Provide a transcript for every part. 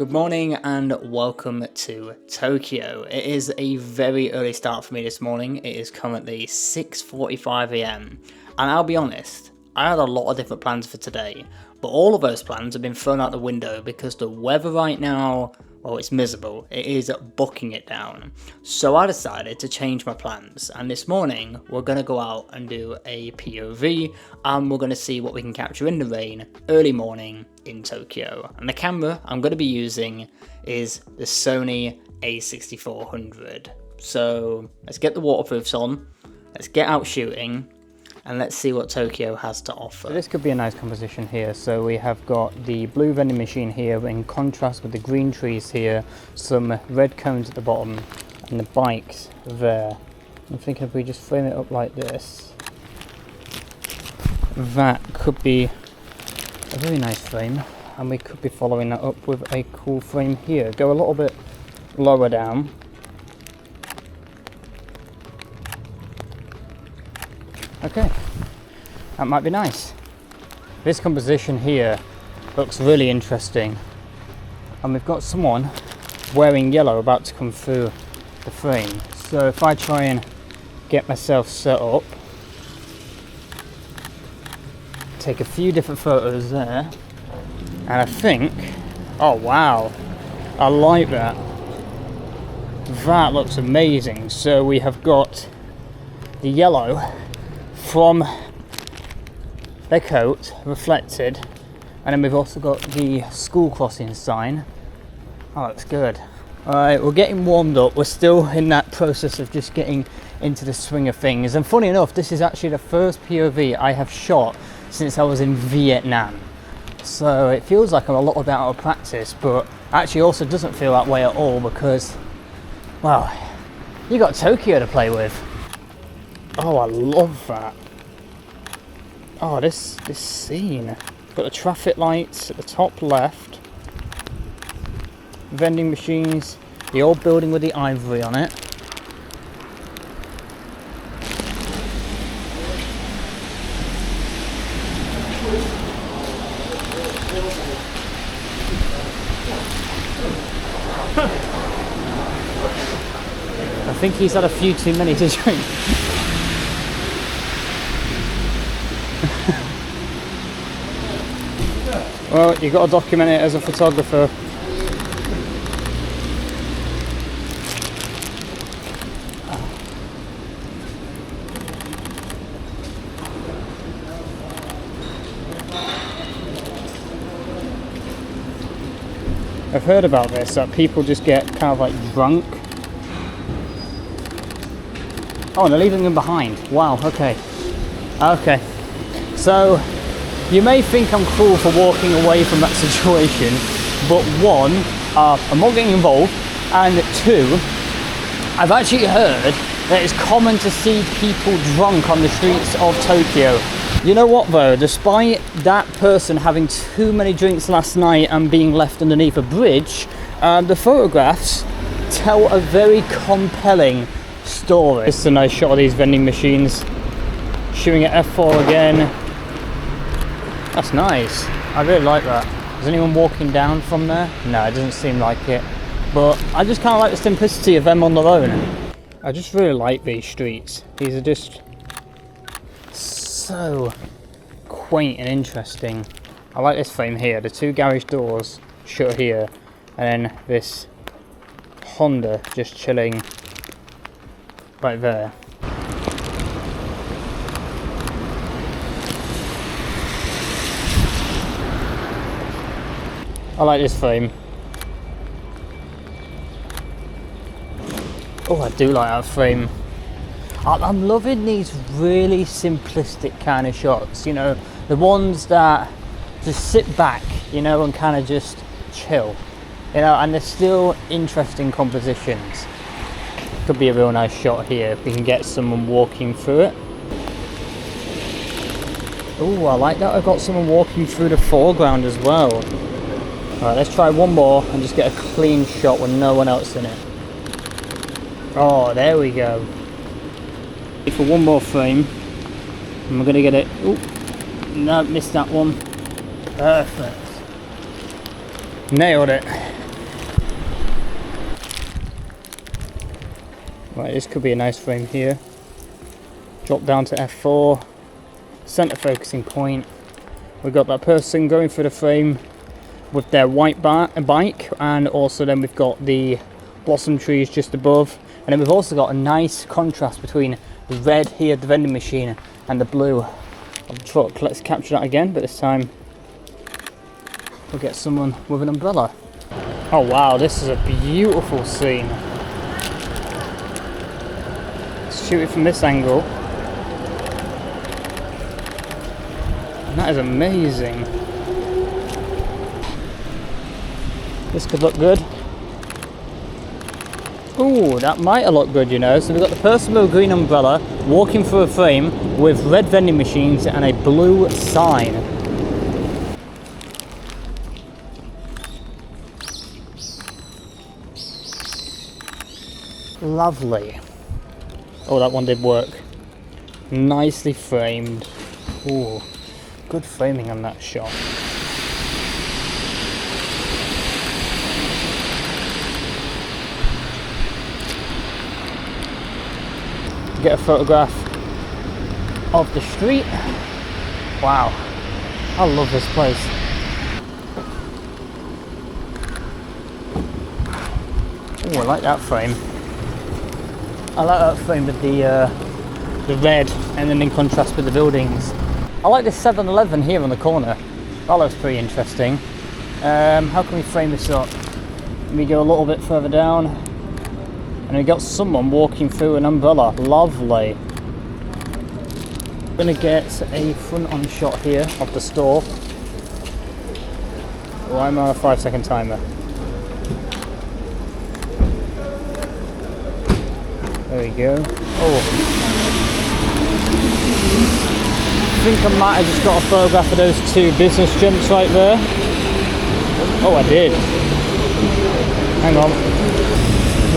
Good morning and welcome to Tokyo. It is a very early start for me this morning. It is currently 6:45 AM and I'll be honest, I had a lot of different plans for today, but all of those plans have been thrown out the window because the weather right now, well, it's miserable. It is bucking it down. So I decided to change my plans, and this morning we're going to go out and do a POV and we're going to see what we can capture in the rain early morning in Tokyo. And the camera I'm going to be using is the Sony A6400. So let's get the waterproofs on, let's get out shooting, and let's see what Tokyo has to offer. This could be a nice composition here. So we have got the blue vending machine here in contrast with the green trees here, some red cones at the bottom, and the bikes there. I'm thinking if we just frame it up like this, that could be a very nice frame, and we could be following that up with a cool frame here. Go a little bit lower down. Okay, that might be nice. This composition here looks really interesting, and we've got someone wearing yellow about to come through the frame. So if I try and get myself set up, take a few different photos there, and I think, oh wow, I like that. That looks amazing. So we have got the yellow from their coat reflected, and then we've also got the school crossing sign. Oh, that's good. Alright, we're getting warmed up. We're still in that process of just getting into the swing of things, and funny enough, this is actually the first POV I have shot since I was in Vietnam, so it feels like I'm a little bit out of practice, but actually also doesn't feel that way at all because, well, you got Tokyo to play with. Oh, I love that. Oh, this scene. Got the traffic lights at the top left. Vending machines. The old building with the ivory on it. I think he's had a few too many to drink. Well, you've got to document it as a photographer. I've heard about this, that people just get kind of like drunk. Oh, and they're leaving them behind. Wow, okay. Okay. So, you may think I'm cruel for walking away from that situation, but one, I'm not getting involved, and two, I've actually heard that it's common to see people drunk on the streets of Tokyo. You know what though, despite that person having too many drinks last night and being left underneath a bridge, the photographs tell a very compelling story. This is a nice shot of these vending machines. Shooting at f4 again. That's nice. I really like that. Is anyone walking down from there? No, it doesn't seem like it. But I just kind of like the simplicity of them on their own. I just really like these streets. These are just so quaint and interesting. I like this frame here. The two garage doors shut here, and then this Honda just chilling right there. I like this frame. Oh, I do like that frame. I'm loving these really simplistic kind of shots, you know, the ones that just sit back, you know, and kind of just chill, you know, and they're still interesting compositions. Could be a real nice shot here if we can get someone walking through it. Oh, I like that. I've got someone walking through the foreground as well. Alright, let's try one more and just get a clean shot with no one else in it. Oh, there we go. For one more frame, and we're going to get it. Oh, no, missed that one. Perfect. Nailed it. Right, this could be a nice frame here. Drop down to f4, center focusing point. We've got that person going through the frame with their white bike, and also then we've got the blossom trees just above, and then we've also got a nice contrast between the red here, the vending machine, and the blue of the truck. Let's capture that again, but this time we'll get someone with an umbrella. Oh wow, this is a beautiful scene. Let's shoot it from this angle. And that is amazing. This could look good. Ooh, that might have looked good, you know. So we've got the person with a green umbrella walking through a frame with red vending machines and a blue sign. Lovely. Oh, that one did work. Nicely framed. Ooh, good framing on that shot. Get a photograph of the street. Wow, I love this place. Oh, I like that frame. I like that frame with the red, and then in contrast with the buildings. I like this 7-Eleven here on the corner. That looks pretty interesting. How can we frame this up? Let me go a little bit further down. And we got someone walking through an umbrella. Lovely. We're gonna get a front-on shot here of the store. Oh, I'm on a 5-second timer. There we go. Oh. I think I might have just got a photograph of those two business jumps right there. Oh, I did. Hang on.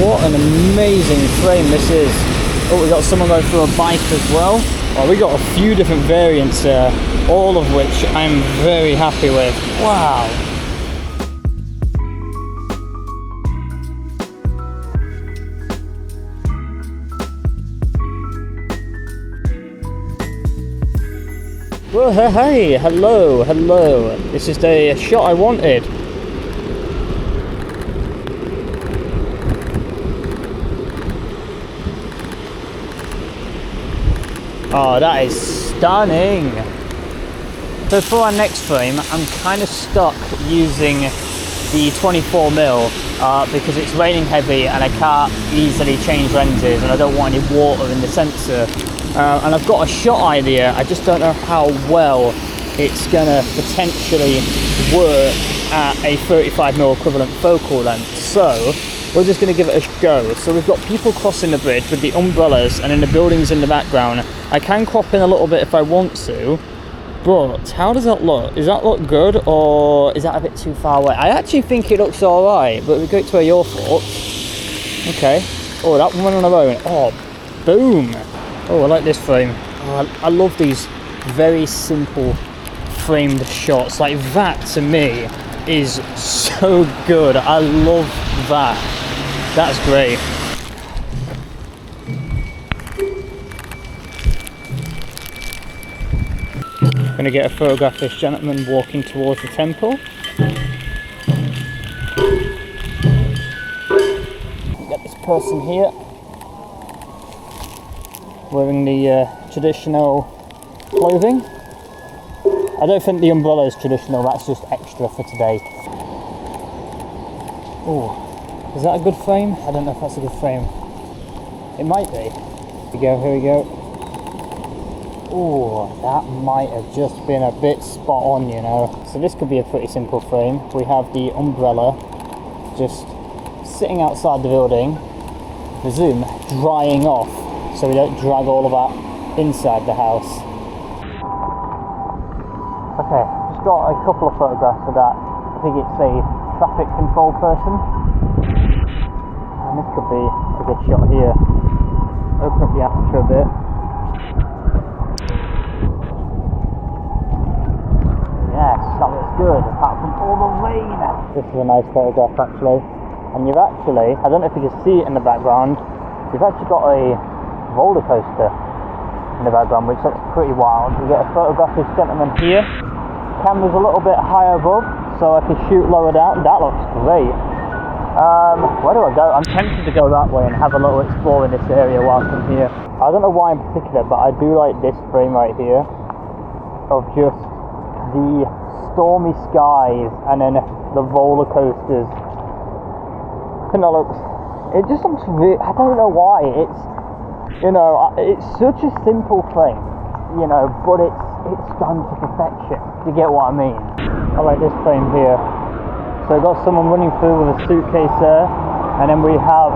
What an amazing frame this is. Oh, we got someone going through a bike as well. Oh, we got a few different variants there, all of which I'm very happy with. Wow. Well, hey, hello. This is the shot I wanted. Oh, that is stunning. So for our next frame, I'm kind of stuck using the 24mm because it's raining heavy and I can't easily change lenses and I don't want any water in the sensor. And I've got a shot idea, I just don't know how well it's gonna potentially work at a 35mm equivalent focal length. So we're just going to give it a go. So we've got people crossing the bridge with the umbrellas and then the buildings in the background. I can crop in a little bit if I want to, but how does that look? Does that look good, or is that a bit too far away? I actually think it looks alright, but we'll go to your thoughts. Okay. Oh, that one on her own. Oh, boom. Oh, I like this frame. Oh, I love these very simple framed shots. Like that to me is so good. I love that. That's great. I'm going to get a photograph of this gentleman walking towards the temple. Get this person here wearing the traditional clothing. I don't think the umbrella is traditional, that's just extra for today. Oh. Is that a good frame? I don't know if that's a good frame. It might be. Here we go. Oh, that might have just been a bit spot on, you know. So this could be a pretty simple frame. We have the umbrella just sitting outside the building, the zoom drying off so we don't drag all of that inside the house. Okay, just got a couple of photographs of that. I think it's a traffic control person. And this could be a good shot here. Open up the aperture a bit. Yes, that looks good, apart from all the rain. This is a nice photograph actually. And you've actually, I don't know if you can see it in the background, we've actually got a roller coaster in the background, which looks pretty wild. We get a photograph of this gentleman here. Camera's a little bit higher above, so I can shoot lower down. That looks great. Where do I go? I'm tempted to go that way and have a little explore in this area whilst I'm here. I don't know why in particular, but I do like this frame right here of just the stormy skies and then the roller coasters. I think that looks, it just looks really, I don't know why, it's, you know, it's such a simple thing, you know, but it's done to perfection. You get what I mean? I like this frame here. So I've got someone running through with a suitcase there, and then we have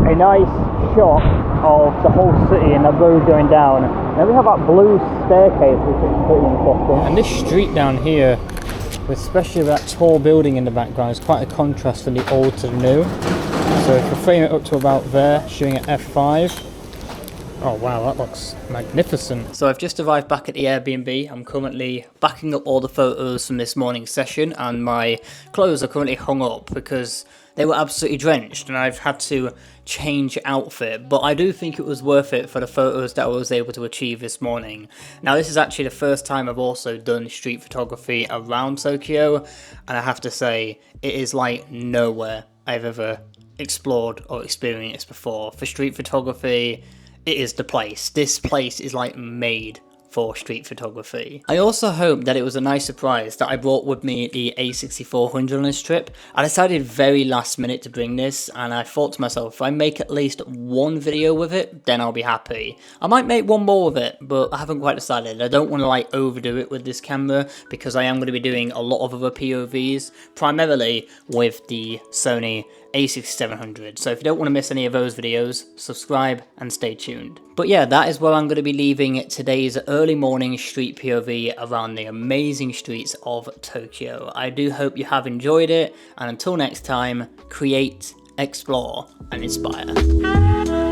a nice shot of the whole city and the road going down. And then we have that blue staircase, which is pretty interesting. And this street down here, especially with that tall building in the background, is quite a contrast from the old to the new. So if we frame it up to about there, shooting at f5. Oh wow, that looks magnificent. So I've just arrived back at the Airbnb. I'm currently backing up all the photos from this morning's session, and my clothes are currently hung up because they were absolutely drenched and I've had to change outfit, but I do think it was worth it for the photos that I was able to achieve this morning. Now this is actually the first time I've also done street photography around Tokyo, and I have to say it is like nowhere I've ever explored or experienced before. For street photography, it is the place. This place is like made for street photography. I also hope that it was a nice surprise that I brought with me the A6400 on this trip. I decided very last minute to bring this, and I thought to myself, if I make at least one video with it, then I'll be happy. I might make one more with it, but I haven't quite decided. I don't want to like overdo it with this camera because I am going to be doing a lot of other POVs, primarily with the Sony A6700. So if you don't want to miss any of those videos, subscribe and stay tuned. But yeah, that is where I'm going to be leaving today's early morning street POV around the amazing streets of Tokyo. I do hope you have enjoyed it, and until next time, create, explore and inspire.